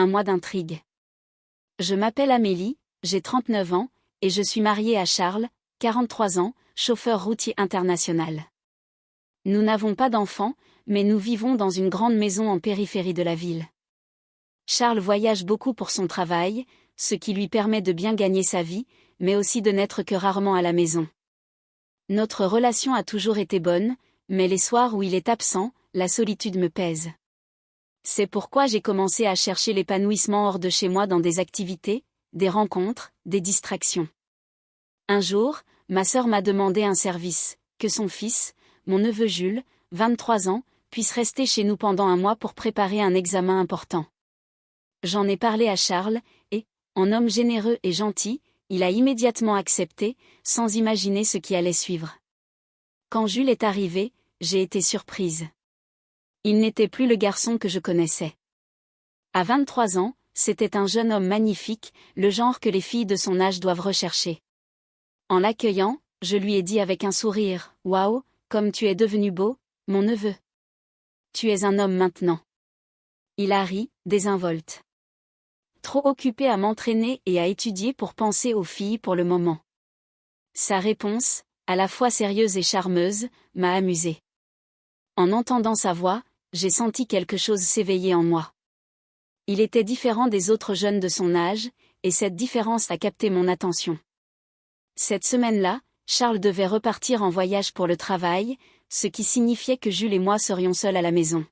un mois d'intrigue. Je m'appelle Amélie, j'ai 39 ans, et je suis mariée à Charles, 43 ans, chauffeur routier international. Nous n'avons pas d'enfants, mais nous vivons dans une grande maison en périphérie de la ville. Charles voyage beaucoup pour son travail, ce qui lui permet de bien gagner sa vie, mais aussi de n'être que rarement à la maison. Notre relation a toujours été bonne, mais les soirs où il est absent, la solitude me pèse. C'est pourquoi j'ai commencé à chercher l'épanouissement hors de chez moi dans des activités, des rencontres, des distractions. Un jour, ma sœur m'a demandé un service, que son fils, mon neveu Jules, 23 ans, puisse rester chez nous pendant un mois pour préparer un examen important. J'en ai parlé à Charles, et, en homme généreux et gentil, il a immédiatement accepté, sans imaginer ce qui allait suivre. Quand Jules est arrivé, j'ai été surprise. Il n'était plus le garçon que je connaissais. À 23 ans, c'était un jeune homme magnifique, le genre que les filles de son âge doivent rechercher. En l'accueillant, je lui ai dit avec un sourire, « Waouh, comme tu es devenu beau, mon neveu. Tu es un homme maintenant. » Il a ri, désinvolte. Trop occupé à m'entraîner et à étudier pour penser aux filles pour le moment. Sa réponse, à la fois sérieuse et charmeuse, m'a amusée. En entendant sa voix, j'ai senti quelque chose s'éveiller en moi. Il était différent des autres jeunes de son âge, et cette différence a capté mon attention. Cette semaine-là, Charles devait repartir en voyage pour le travail, ce qui signifiait que Jules et moi serions seuls à la maison.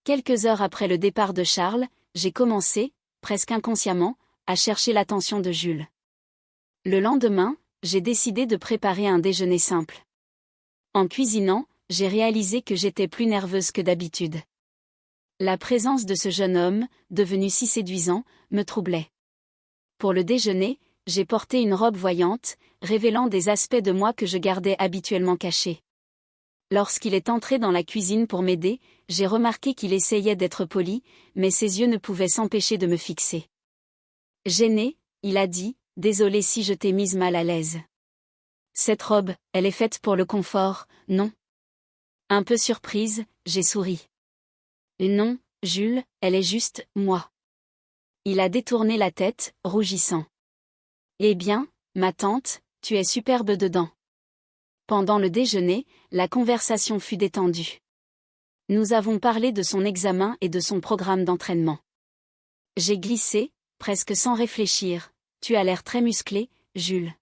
Quelques heures après le départ de Charles, j'ai commencé, presque inconsciemment, à chercher l'attention de Jules. Le lendemain, j'ai décidé de préparer un déjeuner simple. En cuisinant, j'ai réalisé que j'étais plus nerveuse que d'habitude. La présence de ce jeune homme, devenu si séduisant, me troublait. Pour le déjeuner, j'ai porté une robe voyante, révélant des aspects de moi que je gardais habituellement cachés. Lorsqu'il est entré dans la cuisine pour m'aider, j'ai remarqué qu'il essayait d'être poli, mais ses yeux ne pouvaient s'empêcher de me fixer. Gêné, il a dit, « Désolé si je t'ai mise mal à l'aise. Cette robe, elle est faite pour le confort, non ?» Un peu surprise, j'ai souri. « Non, Jules, elle est juste, moi. » Il a détourné la tête, rougissant. « Eh bien, ma tante, tu es superbe dedans. » Pendant le déjeuner, la conversation fut détendue. Nous avons parlé de son examen et de son programme d'entraînement. J'ai glissé, presque sans réfléchir, « Tu as l'air très musclé, Jules.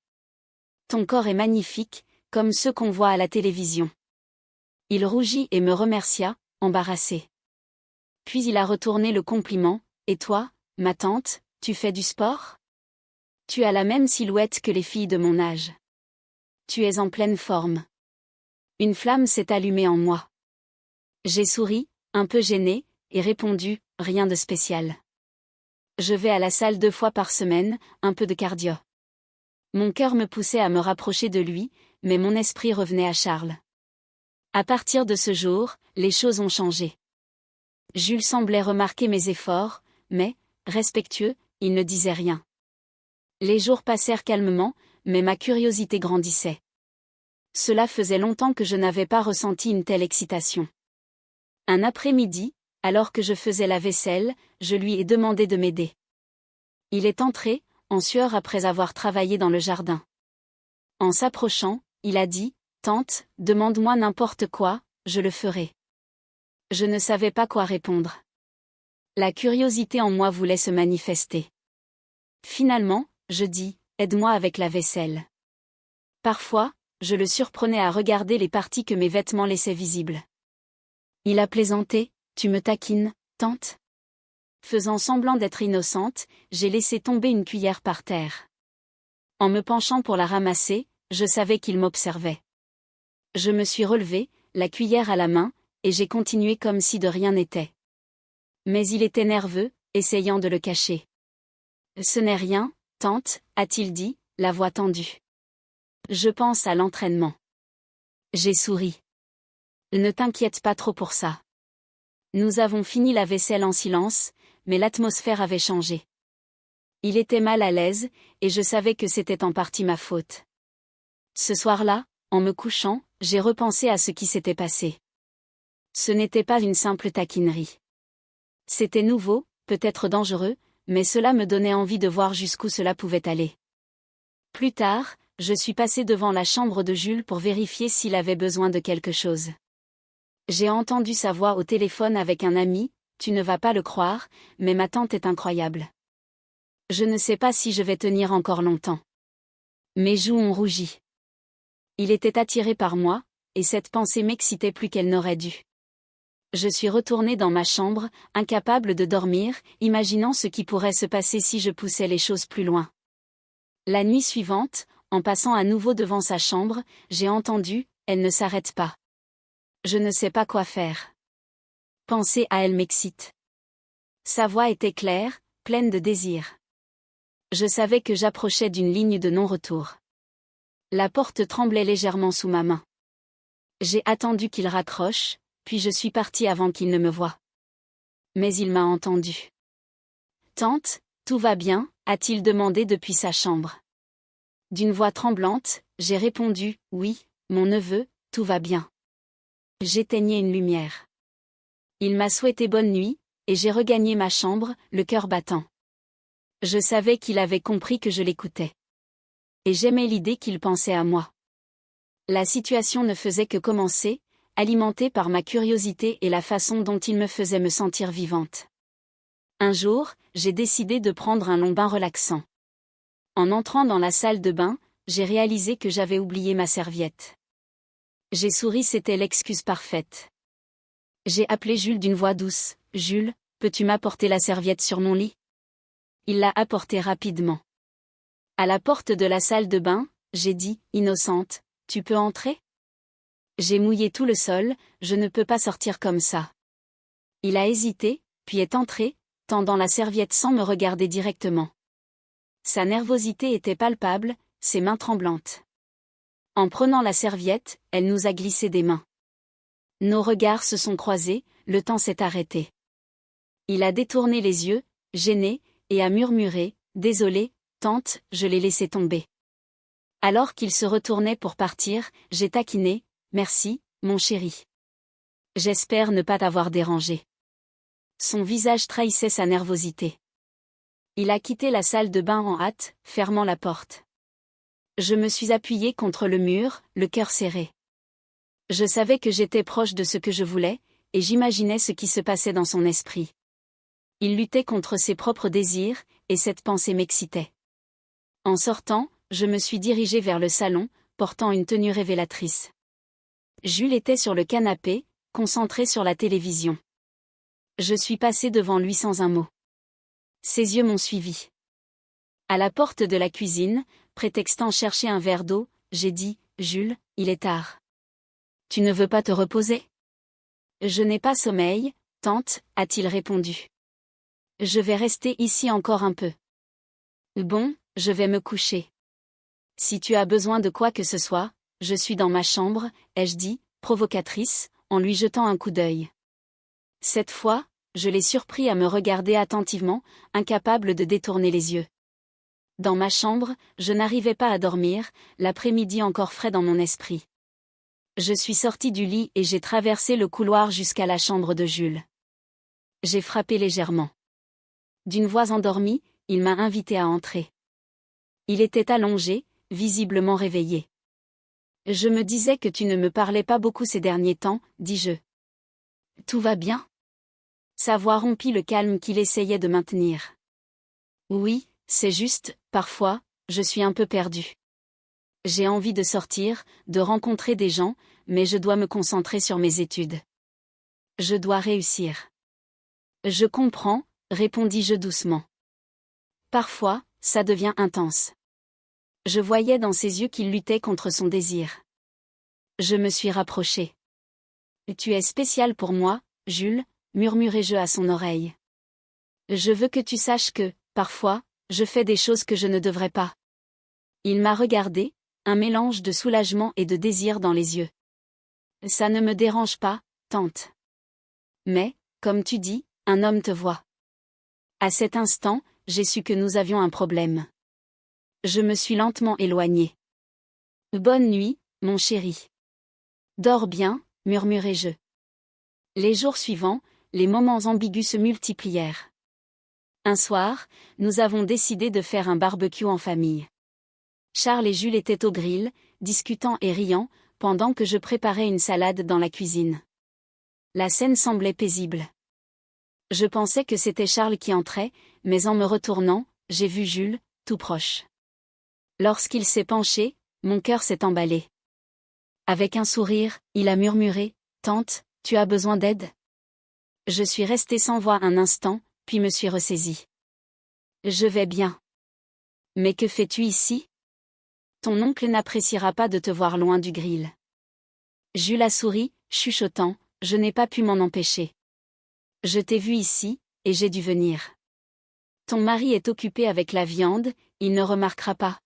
Ton corps est magnifique, comme ceux qu'on voit à la télévision. » Il rougit et me remercia, embarrassé. Puis il a retourné le compliment, « Et toi, ma tante, tu fais du sport ? Tu as la même silhouette que les filles de mon âge. Tu es en pleine forme. » Une flamme s'est allumée en moi. J'ai souri, un peu gêné, et répondu, « Rien de spécial. Je vais à la salle 2 fois par semaine, un peu de cardio. » Mon cœur me poussait à me rapprocher de lui, mais mon esprit revenait à Charles. À partir de ce jour, les choses ont changé. Jules semblait remarquer mes efforts, mais, respectueux, il ne disait rien. Les jours passèrent calmement, mais ma curiosité grandissait. Cela faisait longtemps que je n'avais pas ressenti une telle excitation. Un après-midi, alors que je faisais la vaisselle, je lui ai demandé de m'aider. Il est entré, en sueur après avoir travaillé dans le jardin. En s'approchant, il a dit, « Tante, demande-moi n'importe quoi, je le ferai. » Je ne savais pas quoi répondre. La curiosité en moi voulait se manifester. Finalement, je dis, « Aide-moi avec la vaisselle. » Parfois, je le surprenais à regarder les parties que mes vêtements laissaient visibles. Il a plaisanté, « Tu me taquines, tante ?» Faisant semblant d'être innocente, j'ai laissé tomber une cuillère par terre. En me penchant pour la ramasser, je savais qu'il m'observait. Je me suis relevée, la cuillère à la main, et j'ai continué comme si de rien n'était. Mais il était nerveux, essayant de le cacher. « Ce n'est rien, tante, » a-t-il dit, la voix tendue. « Je pense à l'entraînement. » J'ai souri. « Ne t'inquiète pas trop pour ça. » Nous avons fini la vaisselle en silence, mais l'atmosphère avait changé. Il était mal à l'aise, et je savais que c'était en partie ma faute. Ce soir-là, en me couchant, j'ai repensé à ce qui s'était passé. Ce n'était pas une simple taquinerie. C'était nouveau, peut être dangereux, mais cela me donnait envie de voir jusqu'où cela pouvait aller. Plus tard, je suis passé devant la chambre de Jules pour vérifier s'il avait besoin de quelque chose. J'ai entendu sa voix au téléphone avec un ami, tu ne vas pas le croire, mais ma tante est incroyable. Je ne sais pas si je vais tenir encore longtemps. Mes joues ont rougi. Il était attiré par moi, et cette pensée m'excitait plus qu'elle n'aurait dû. Je suis retournée dans ma chambre, incapable de dormir, imaginant ce qui pourrait se passer si je poussais les choses plus loin. La nuit suivante, en passant à nouveau devant sa chambre, j'ai entendu « Elle ne s'arrête pas. Je ne sais pas quoi faire. » Penser à elle m'excite. Sa voix était claire, pleine de désir. Je savais que j'approchais d'une ligne de non-retour. La porte tremblait légèrement sous ma main. J'ai attendu qu'il raccroche, puis je suis partie avant qu'il ne me voie. Mais il m'a entendu. « Tante, tout va bien ?» a-t-il demandé depuis sa chambre. D'une voix tremblante, j'ai répondu « Oui, mon neveu, tout va bien. » J'éteignais une lumière. Il m'a souhaité bonne nuit, et j'ai regagné ma chambre, le cœur battant. Je savais qu'il avait compris que je l'écoutais. Et j'aimais l'idée qu'il pensait à moi. La situation ne faisait que commencer, alimentée par ma curiosité et la façon dont il me faisait me sentir vivante. Un jour, j'ai décidé de prendre un long bain relaxant. En entrant dans la salle de bain, j'ai réalisé que j'avais oublié ma serviette. J'ai souri, c'était l'excuse parfaite. J'ai appelé Jules d'une voix douce. « Jules, peux-tu m'apporter la serviette sur mon lit ?» Il l'a apportée rapidement. À la porte de la salle de bain, j'ai dit, innocente, « Tu peux entrer ?» J'ai mouillé tout le sol, je ne peux pas sortir comme ça. Il a hésité, puis est entré, tendant la serviette sans me regarder directement. Sa nervosité était palpable, ses mains tremblantes. En prenant la serviette, elle nous a glissé des mains. Nos regards se sont croisés, le temps s'est arrêté. Il a détourné les yeux, gêné, et a murmuré, « Désolé, tante, je l'ai laissé tomber. » Alors qu'il se retournait pour partir, j'ai taquiné, « Merci, mon chéri. J'espère ne pas t'avoir dérangé. » Son visage trahissait sa nervosité. Il a quitté la salle de bain en hâte, fermant la porte. Je me suis appuyée contre le mur, le cœur serré. Je savais que j'étais proche de ce que je voulais, et j'imaginais ce qui se passait dans son esprit. Il luttait contre ses propres désirs, et cette pensée m'excitait. En sortant, je me suis dirigée vers le salon, portant une tenue révélatrice. Jules était sur le canapé, concentré sur la télévision. Je suis passée devant lui sans un mot. Ses yeux m'ont suivi. À la porte de la cuisine, prétextant chercher un verre d'eau, j'ai dit, « Jules, il est tard. Tu ne veux pas te reposer ?» « Je n'ai pas sommeil, tante, » a-t-il répondu. « Je vais rester ici encore un peu. »« Bon, je vais me coucher. Si tu as besoin de quoi que ce soit, je suis dans ma chambre, » ai-je dit, provocatrice, en lui jetant un coup d'œil. Cette fois, je l'ai surpris à me regarder attentivement, incapable de détourner les yeux. Dans ma chambre, je n'arrivais pas à dormir, l'après-midi encore frais dans mon esprit. Je suis sortie du lit et j'ai traversé le couloir jusqu'à la chambre de Jules. J'ai frappé légèrement. D'une voix endormie, il m'a invité à entrer. Il était allongé, visiblement réveillé. « Je me disais que tu ne me parlais pas beaucoup ces derniers temps, » dis-je. « Tout va bien ?» Sa voix rompit le calme qu'il essayait de maintenir. « Oui, c'est juste, parfois, je suis un peu perdue. J'ai envie de sortir, de rencontrer des gens, mais je dois me concentrer sur mes études. Je dois réussir. » « Je comprends, » répondis-je doucement. « Parfois, ça devient intense. » Je voyais dans ses yeux qu'il luttait contre son désir. Je me suis rapprochée. « Tu es spécial pour moi, Jules, » murmurai-je à son oreille. « Je veux que tu saches que, parfois, je fais des choses que je ne devrais pas. » Il m'a regardé, un mélange de soulagement et de désir dans les yeux. « Ça ne me dérange pas, tante. Mais, comme tu dis, un homme te voit. » À cet instant, j'ai su que nous avions un problème. Je me suis lentement éloignée. « Bonne nuit, mon chéri. »« Dors bien, » murmurai-je. Les jours suivants, les moments ambigus se multiplièrent. Un soir, nous avons décidé de faire un barbecue en famille. Charles et Jules étaient au grill, discutant et riant, pendant que je préparais une salade dans la cuisine. La scène semblait paisible. Je pensais que c'était Charles qui entrait, mais en me retournant, j'ai vu Jules, tout proche. Lorsqu'il s'est penché, mon cœur s'est emballé. Avec un sourire, il a murmuré, « Tante, tu as besoin d'aide ?» Je suis restée sans voix un instant, puis me suis ressaisie. « Je vais bien. »« Mais que fais-tu ici ? Ton oncle n'appréciera pas de te voir loin du grill. » Jules a souri, chuchotant, « Je n'ai pas pu m'en empêcher. Je t'ai vu ici, et j'ai dû venir. Ton mari est occupé avec la viande, il ne remarquera pas. »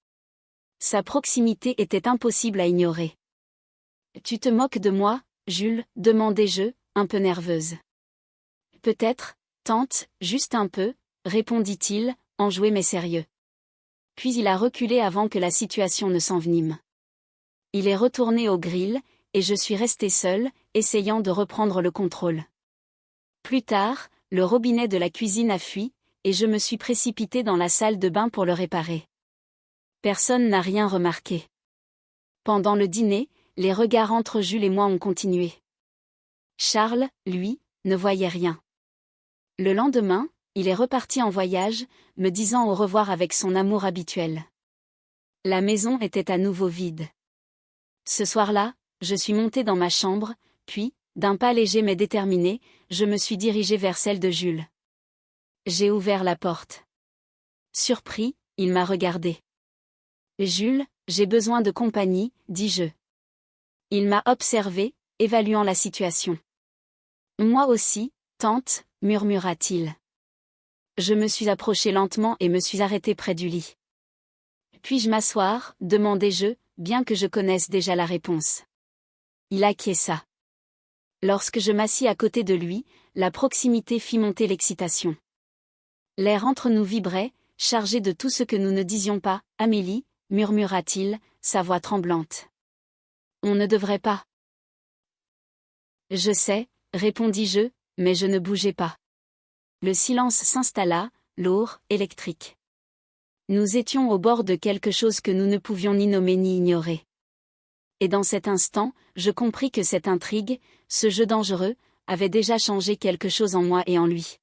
Sa proximité était impossible à ignorer. « Tu te moques de moi, Jules ?» demandai-je, un peu nerveuse. « Peut-être, tante, juste un peu », répondit-il, enjoué mais sérieux. Puis il a reculé avant que la situation ne s'envenime. Il est retourné au grill, et je suis restée seule, essayant de reprendre le contrôle. Plus tard, le robinet de la cuisine a fui, et je me suis précipitée dans la salle de bain pour le réparer. Personne n'a rien remarqué. Pendant le dîner, les regards entre Jules et moi ont continué. Charles, lui, ne voyait rien. Le lendemain, il est reparti en voyage, me disant au revoir avec son amour habituel. La maison était à nouveau vide. Ce soir-là, je suis montée dans ma chambre, puis, d'un pas léger mais déterminé, je me suis dirigée vers celle de Jules. J'ai ouvert la porte. Surpris, il m'a regardée. « Jules, j'ai besoin de compagnie, dis-je. » Il m'a observé, évaluant la situation. « Moi aussi, tante, » murmura-t-il. Je me suis approchée lentement et me suis arrêtée près du lit. « Puis-je m'asseoir ?» demandai-je, bien que je connaisse déjà la réponse. Il acquiesça. Lorsque je m'assis à côté de lui, la proximité fit monter l'excitation. L'air entre nous vibrait, chargé de tout ce que nous ne disions pas. « Amélie » murmura-t-il, sa voix tremblante. « On ne devrait pas. » « Je sais, » répondis-je, mais je ne bougeais pas. Le silence s'installa, lourd, électrique. Nous étions au bord de quelque chose que nous ne pouvions ni nommer ni ignorer. Et dans cet instant, je compris que cette intrigue, ce jeu dangereux, avait déjà changé quelque chose en moi et en lui.